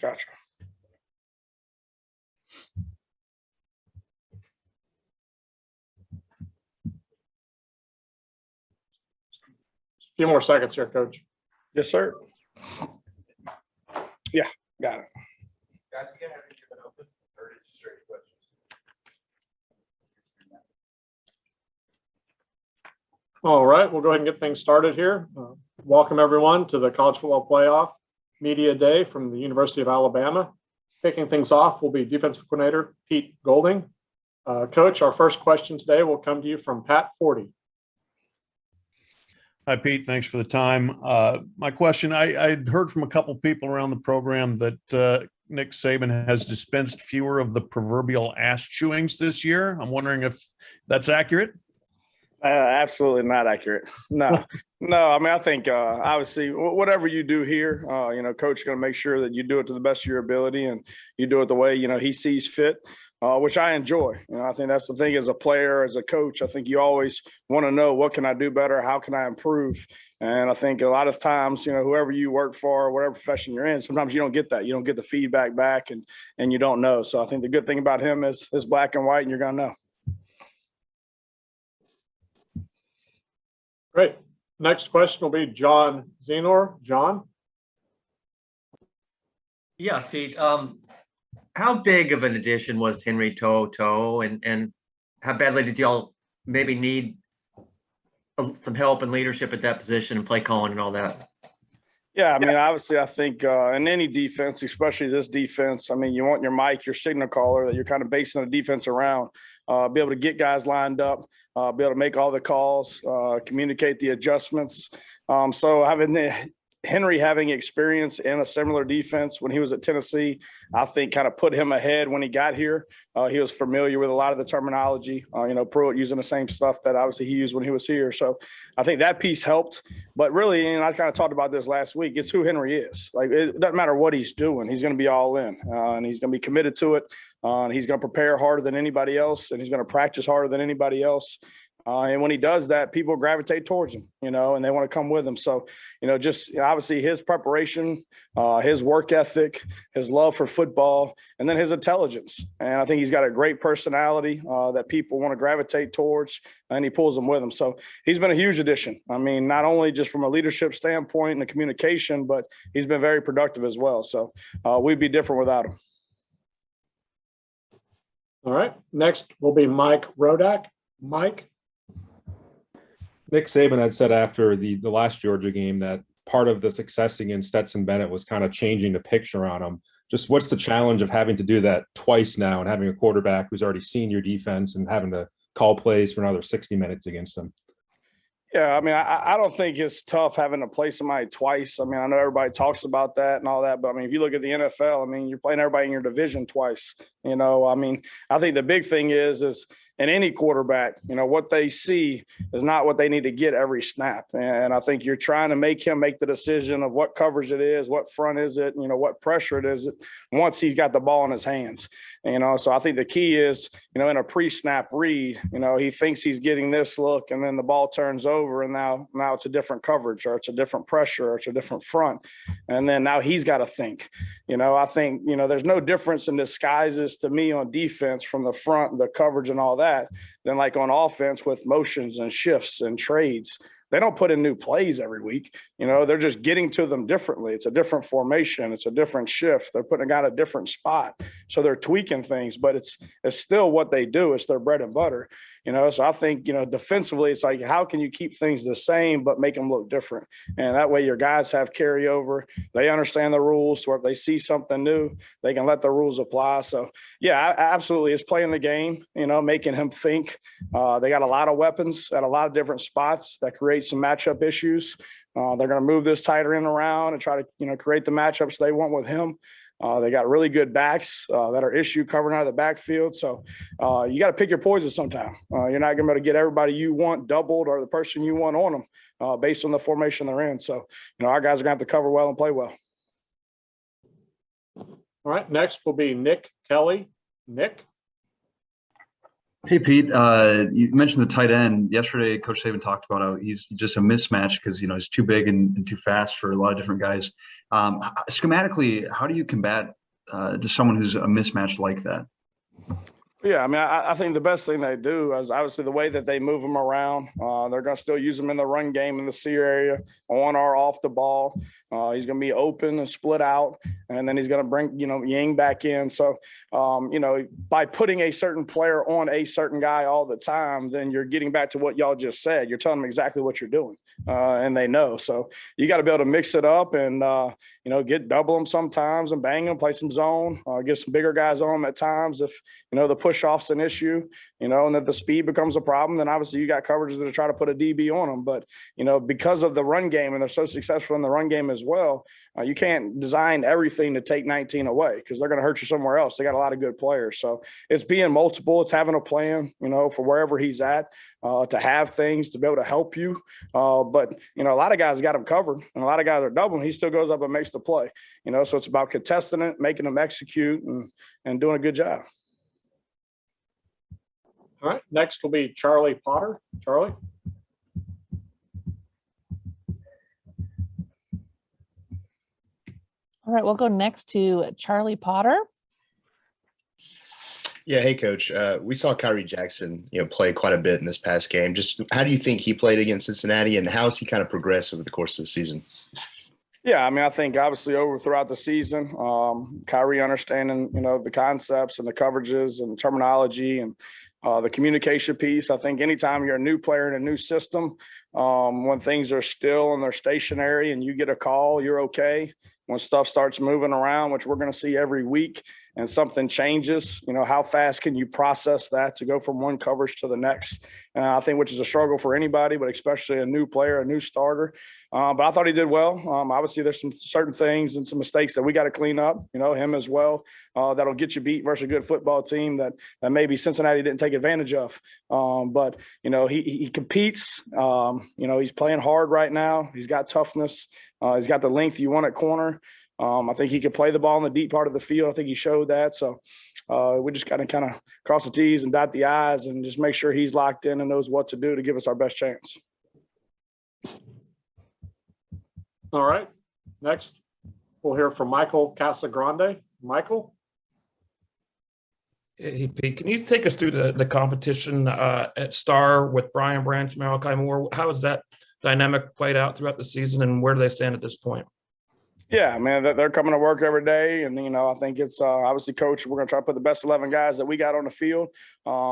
Gotcha. A few more seconds here, Coach. Yes, sir. Yeah, got it. Guys, you have it open, or did you straight questions? All right, we'll go ahead and get things started here. Welcome everyone to the College Football Playoff Media Day from the University of Alabama. Kicking things off will be defensive coordinator Pete Golding. Coach, our first question today will come to you from Pat Forty. Hi, Pete. Thanks for the time. My question, I'd heard from a couple people around the program that Nick Saban has dispensed fewer of the proverbial ass chewings this year. I'm wondering if that's accurate. Absolutely not accurate. No. I mean, I think obviously whatever you do here, coach is going to make sure that you do it to the best of your ability and you do it the way, he sees fit. Which I enjoy. I think that's the thing as a player, as a coach. I think you always want to know, what can I do better? How can I improve? And I think a lot of times, whoever you work for, whatever profession you're in, sometimes you don't get that. You don't get the feedback back and you don't know. So I think the good thing about him is black and white, and you're going to know. Great. Next question will be John Zenor. John? Yeah, Pete. How big of an addition was Henry Toto, and how badly did y'all maybe need some help and leadership at that position and play calling and all that? Yeah, I mean, obviously, I think in any defense, especially this defense, I mean, you want your mic, your signal caller that you're kind of basing the defense around, be able to get guys lined up, be able to make all the calls, communicate the adjustments. So having Henry having experience in a similar defense when he was at Tennessee, I think kind of put him ahead when he got here. He was familiar with a lot of the terminology, Pruitt using the same stuff that obviously he used when he was here. So I think that piece helped. But really, and I kind of talked about this last week, it's who Henry is. Like, it doesn't matter what he's doing. He's going to be all in, and he's going to be committed to it. And he's going to prepare harder than anybody else, and he's going to practice harder than anybody else. And when he does that, people gravitate towards him, and they want to come with him. So, obviously his preparation, his work ethic, his love for football, and then his intelligence. And I think he's got a great personality that people want to gravitate towards, and he pulls them with him. So he's been a huge addition. I mean, not only just from a leadership standpoint and the communication, but he's been very productive as well. So we'd be different without him. All right. Next will be Mike Rodak. Mike? Nick Saban had said after the last Georgia game that part of the success against Stetson Bennett was kind of changing the picture on him. Just what's the challenge of having to do that twice now and having a quarterback who's already seen your defense and having to call plays for another 60 minutes against him? Yeah, I mean, I don't think it's tough having to play somebody twice. I mean, I know everybody talks about that and all that, but I mean, if you look at the NFL, I mean, you're playing everybody in your division twice. I mean, I think the big thing is in any quarterback, what they see is not what they need to get every snap. And I think you're trying to make him make the decision of what coverage it is, what front is it, what pressure it is once he's got the ball in his hands. So I think the key is, in a pre-snap read, he thinks he's getting this look and then the ball turns over and now it's a different coverage or it's a different pressure or it's a different front. And then now he's got to think. I think, there's no difference in disguises to me on defense from the front, the coverage and all that, than like on offense with motions and shifts and trades. They don't put in new plays every week. They're just getting to them differently. It's a different formation. It's a different shift. They're putting a guy in a different spot. So they're tweaking things, but it's still what they do. It's their bread and butter. So I think, defensively, it's like, how can you keep things the same but make them look different? And that way your guys have carryover. They understand the rules, so if they see something new, they can let the rules apply. So, yeah, absolutely. It's playing the game, making him think. They got a lot of weapons at a lot of different spots that create some matchup issues. They're going to move this tight end around and try to, create the matchups they want with him. They got really good backs that are issue covering out of the backfield. So you got to pick your poison sometime. You're not going to be able to get everybody you want doubled or the person you want on them based on the formation they're in. So, our guys are going to have to cover well and play well. All right. Next will be Nick Kelly. Nick? Hey, Pete, you mentioned the tight end. Yesterday, Coach Saban talked about how he's just a mismatch because, he's too big and too fast for a lot of different guys. Schematically, how do you combat just someone who's a mismatch like that? Yeah, I mean, I think the best thing they do is obviously the way that they move them around. They're going to still use them in the run game in the C area, on or off the ball. He's going to be open and split out, and then he's going to bring, Ying back in. So, by putting a certain player on a certain guy all the time, then you're getting back to what y'all just said. You're telling them exactly what you're doing, and they know. So you got to be able to mix it up and, double them sometimes and bang them, play some zone, get some bigger guys on them at times if, the push off's an issue, and that the speed becomes a problem, then obviously you got coverages that try to put a DB on them. But, because of the run game and they're so successful in the run game as well, you can't design everything to take 19 away because they're going to hurt you somewhere else. They got a lot of good players. So it's being multiple. It's having a plan, for wherever he's at, to have things to be able to help you. But, a lot of guys got him covered and a lot of guys are doubling. He still goes up and makes the play, so it's about contesting it, making them execute and doing a good job. All right, next will be Charlie Potter. Charlie. All right, we'll go next to Charlie Potter. Yeah, hey coach. We saw Kyrie Jackson, play quite a bit in this past game. Just how do you think he played against Cincinnati, and how has he kind of progressed over the course of the season? Yeah, I mean, I think obviously throughout the season, Kyrie understanding, the concepts and the coverages and terminology and the communication piece. I think anytime you're a new player in a new system, when things are still and they're stationary and you get a call, you're okay. When stuff starts moving around, which we're going to see every week, and something changes, how fast can you process that to go from one coverage to the next? I think which is a struggle for anybody, but especially a new player, a new starter. But I thought he did well. Obviously, there's some certain things and some mistakes that we got to clean up, him as well. That'll get you beat versus a good football team that maybe Cincinnati didn't take advantage of. But, he competes. He's playing hard right now. He's got toughness. He's got the length you want at corner. I think he could play the ball in the deep part of the field. I think he showed that. So we just got to kind of cross the T's and dot the I's and just make sure he's locked in and knows what to do to give us our best chance. All right, next we'll hear from Michael Casagrande. Michael. Hey, Pete, can you take us through the competition at Star with Brian Branch, Malachi Moore? How has that dynamic played out throughout the season, and where do they stand at this point? Yeah, man, they're coming to work every day. And, I think it's obviously, Coach, we're going to try to put the best 11 guys that we got on the field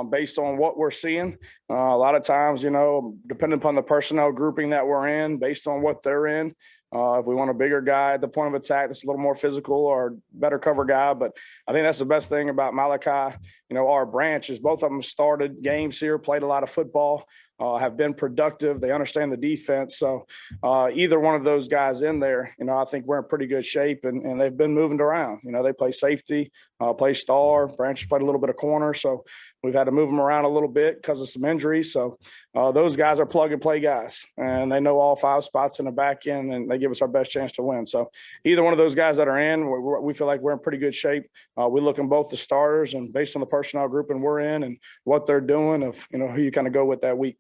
based on what we're seeing. A lot of times, depending upon the personnel grouping that we're in, based on what they're in, if we want a bigger guy at the point of attack that's a little more physical or better cover guy. But I think that's the best thing about Malachi, our Branch is both of them started games here, played a lot of football. Have been productive. They understand the defense. So either one of those guys in there, I think we're in pretty good shape and they've been moving around. They play safety, play star. Branch played a little bit of corner. So we've had to move them around a little bit because of some injuries. So those guys are plug and play guys and they know all 5 spots in the back end and they give us our best chance to win. So either one of those guys that are in, we feel like we're in pretty good shape. We look in both the starters and based on the personnel group and we're in and what they're doing of, who you kind of go with that week.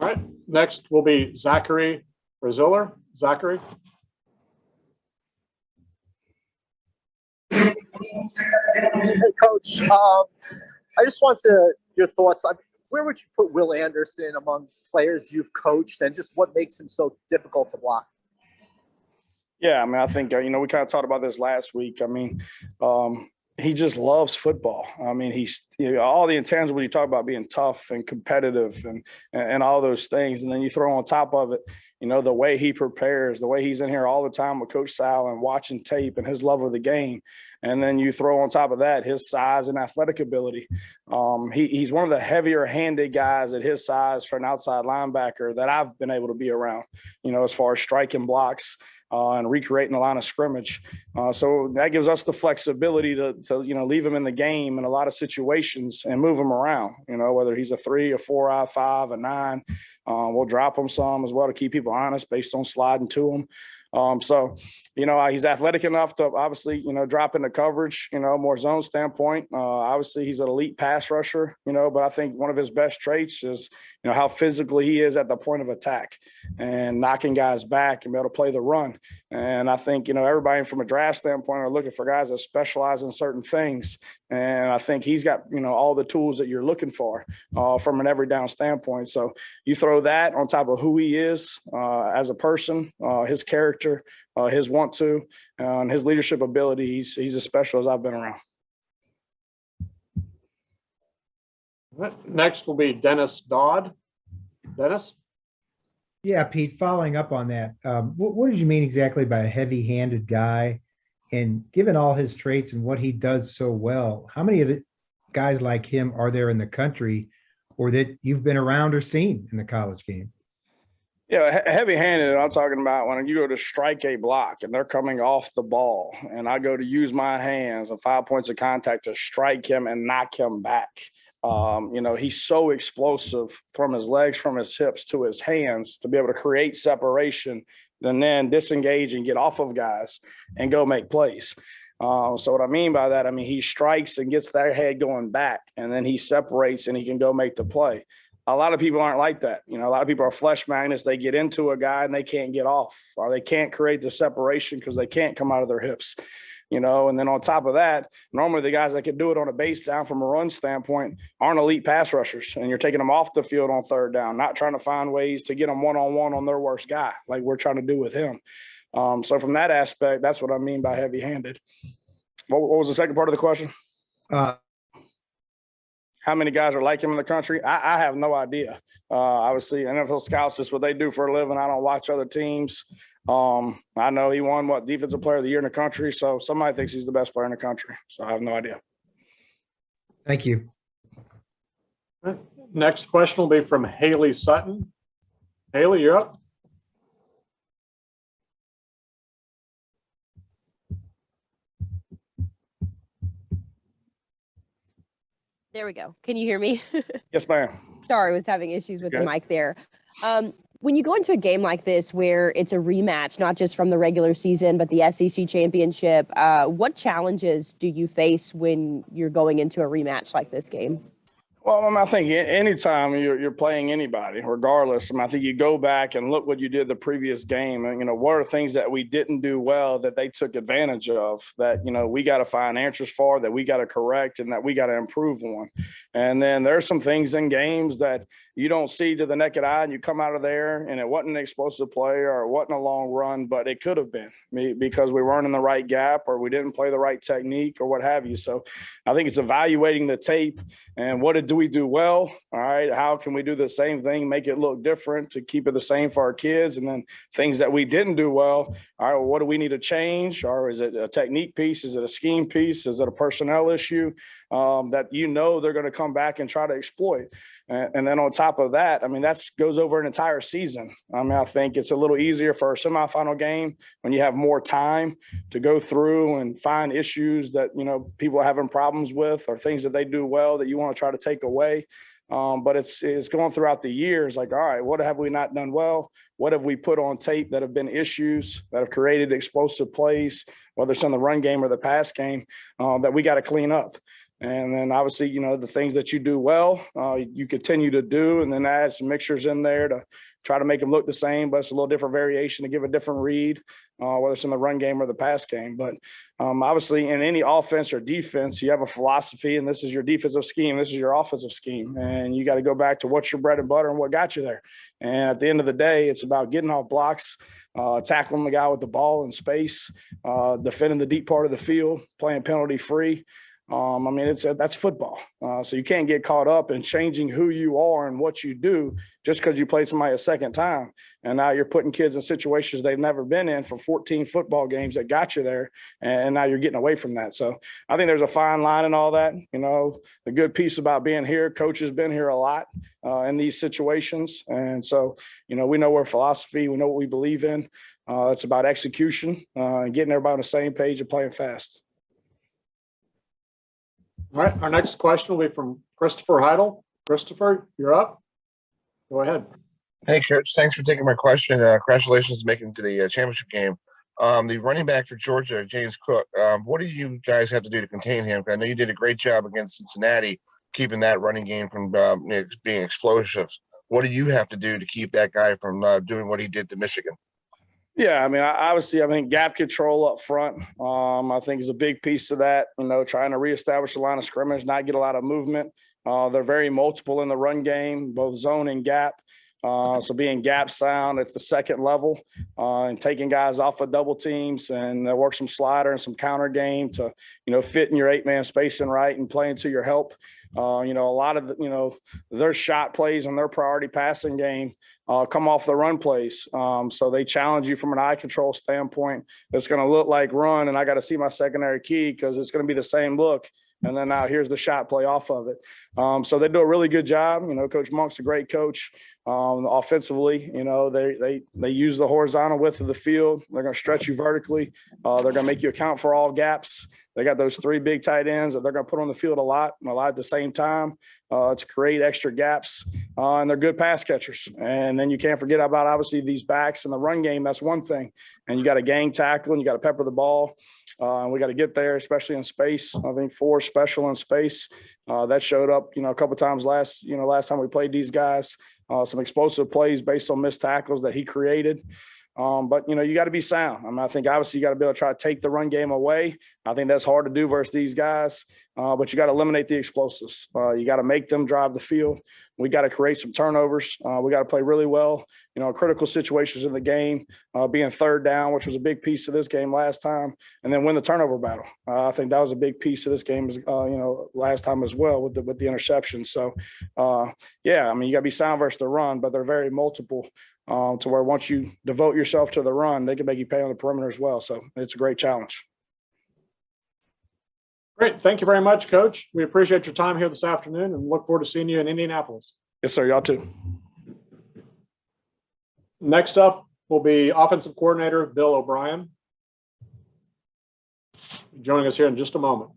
All right, next will be Zachary Braziller. Zachary. Hey, Coach. I just want your thoughts. Where would you put Will Anderson among players you've coached, and just what makes him so difficult to block? Yeah, I mean, I think we kind of talked about this last week. I mean, he just loves football. I mean, he's all the intangibles you talk about being tough and competitive and all those things. And then you throw on top of it, the way he prepares, the way he's in here all the time with Coach Sal and watching tape and his love of the game. And then you throw on top of that his size and athletic ability. He's one of the heavier handed guys at his size for an outside linebacker that I've been able to be around, as far as striking blocks. And recreating the line of scrimmage. So that gives us the flexibility to leave him in the game in a lot of situations and move him around, whether he's a 3, a 4, a 5, a 9. We'll drop him some as well to keep people honest based on sliding to him. So, he's athletic enough to obviously, drop into coverage, more zone standpoint. Obviously, he's an elite pass rusher, but I think one of his best traits is, how physically he is at the point of attack and knocking guys back and be able to play the run. And I think, everybody from a draft standpoint are looking for guys that specialize in certain things. And I think he's got, all the tools that you're looking for from an every down standpoint. So you throw that on top of who he is as a person, his character, his want to, and his leadership ability. He's as special as I've been around. Next will be Dennis Dodd. Dennis? Yeah, Pete, following up on that, what did you mean exactly by a heavy-handed guy? And given all his traits and what he does so well, how many of the guys like him are there in the country or that you've been around or seen in the college game? Yeah, heavy-handed, I'm talking about when you go to strike a block and they're coming off the ball and I go to use my hands and 5 points of contact to strike him and knock him back. He's so explosive from his legs, from his hips to his hands to be able to create separation and then disengage and get off of guys and go make plays. So what I mean by that, he strikes and gets their head going back and then he separates and he can go make the play. A lot of people aren't like that. A lot of people are flesh magnets. They get into a guy and they can't get off or they can't create the separation because they can't come out of their hips. And then on top of that, normally the guys that can do it on a base down from a run standpoint aren't elite pass rushers. And you're taking them off the field on third down, not trying to find ways to get them one-on-one on their worst guy, like we're trying to do with him. So from that aspect, that's what I mean by heavy-handed. What was the second part of the question? How many guys are like him in the country? I have no idea. Obviously, NFL scouts is what they do for a living. I don't watch other teams. I know he won defensive player of the year in the country. So somebody thinks he's the best player in the country. So I have no idea. Thank you. Next question will be from Haley Sutton. Haley, you're up. There we go. Can you hear me? Yes, ma'am. Sorry, I was having issues with the Okay. mic there. When you go into a game like this where it's a rematch, not just from the regular season, but the SEC championship, what challenges do you face when you're going into a rematch like this game? Well, I think anytime you're playing anybody, regardless, I think you go back and look what you did the previous game. And, what are things that we didn't do well that they took advantage of that, we got to find answers for, that we got to correct and that we got to improve on. And then there's some things in games that you don't see to the naked eye and you come out of there and it wasn't an explosive play or it wasn't a long run, but it could have been because we weren't in the right gap or we didn't play the right technique or what have you. So I think it's evaluating the tape and what do we do well? All right. How can we do the same thing, make it look different to keep it the same for our kids? And then things that we didn't do well. All right. Well, what do we need to change? Or is it a technique piece? Is it a scheme piece? Is it a personnel issue that they're going to come back and try to exploit? And then on top of that, that goes over an entire season. I think it's a little easier for a semifinal game when you have more time to go through and find issues that, people are having problems with or things that they do well that you want to try to take away. But it's going throughout the years like, all right, what have we not done well? What have we put on tape that have been issues that have created explosive plays, whether it's in the run game or the pass game, that we got to clean up? And then obviously, the things that you do well, you continue to do, and then add some mixtures in there to try to make them look the same, but it's a little different variation to give a different read, whether it's in the run game or the pass game. But obviously in any offense or defense, you have a philosophy, and this is your defensive scheme. This is your offensive scheme. And you got to go back to what's your bread and butter and what got you there. And at the end of the day, it's about getting off blocks, tackling the guy with the ball in space, defending the deep part of the field, playing penalty free. That's football. So you can't get caught up in changing who you are and what you do just because you played somebody a second time. And now you're putting kids in situations they've never been in for 14 football games that got you there. And now you're getting away from that. So I think there's a fine line in all that. The good piece about being here, coach has been here a lot in these situations. And so, we know our philosophy, we know what we believe in. It's about execution and getting everybody on the same page and playing fast. All right, our next question will be from Christopher Heidel. Christopher, you're up. Go ahead. Hey, Coach. Thanks for taking my question. Congratulations on making it to the championship game. The running back for Georgia, James Cook. What do you guys have to do to contain him? I know you did a great job against Cincinnati, keeping that running game from being explosive. What do you have to do to keep that guy from doing what he did to Michigan? Yeah, I mean, obviously, I think gap control up front, I think is a big piece of that. You know, trying to reestablish the line of scrimmage, not get a lot of movement. They're very multiple in the run game, both zone and gap. So being gap sound at the second level and taking guys off of double teams and work some slider and some counter game to, you know, fit in your 8-man spacing right and playing to your help. You know, a lot of, their shot plays and their priority passing game come off the run plays. So they challenge you from an eye control standpoint. It's going to look like run, and I got to see my secondary key because it's going to be the same look. And then now here's the shot play off of it. So they do a really good job. You know, Coach Monk's a great coach. Offensively, you know, they use the horizontal width of the field. They're going to stretch you vertically. They're going to make you account for all gaps. They got those 3 big tight ends that they're going to put on the field a lot at the same time to create extra gaps. And they're good pass catchers. And then you can't forget about, obviously, these backs in the run game. That's one thing. And you got to gang tackle and you got to pepper the ball. And we got to get there, especially in space. I think 4 special in space. That showed up, you know, a couple times last time we played these guys. Some explosive plays based on missed tackles that he created. But, you know, you got to be sound. I mean, I think obviously you got to be able to try to take the run game away. I think that's hard to do versus these guys, but you got to eliminate the explosives. You got to make them drive the field. We got to create some turnovers. We got to play really well, you know, critical situations in the game, being third down, which was a big piece of this game last time, and then win the turnover battle. I think that was a big piece of this game, last time as well with the interception. So, yeah, I mean, you got to be sound versus the run, but they're very multiple. To where once you devote yourself to the run, they can make you pay on the perimeter as well. So it's a great challenge. Great. Thank you very much, Coach. We appreciate your time here this afternoon and look forward to seeing you in Indianapolis. Yes, sir. Y'all too. Next up will be Offensive Coordinator Bill O'Brien, joining us here in just a moment.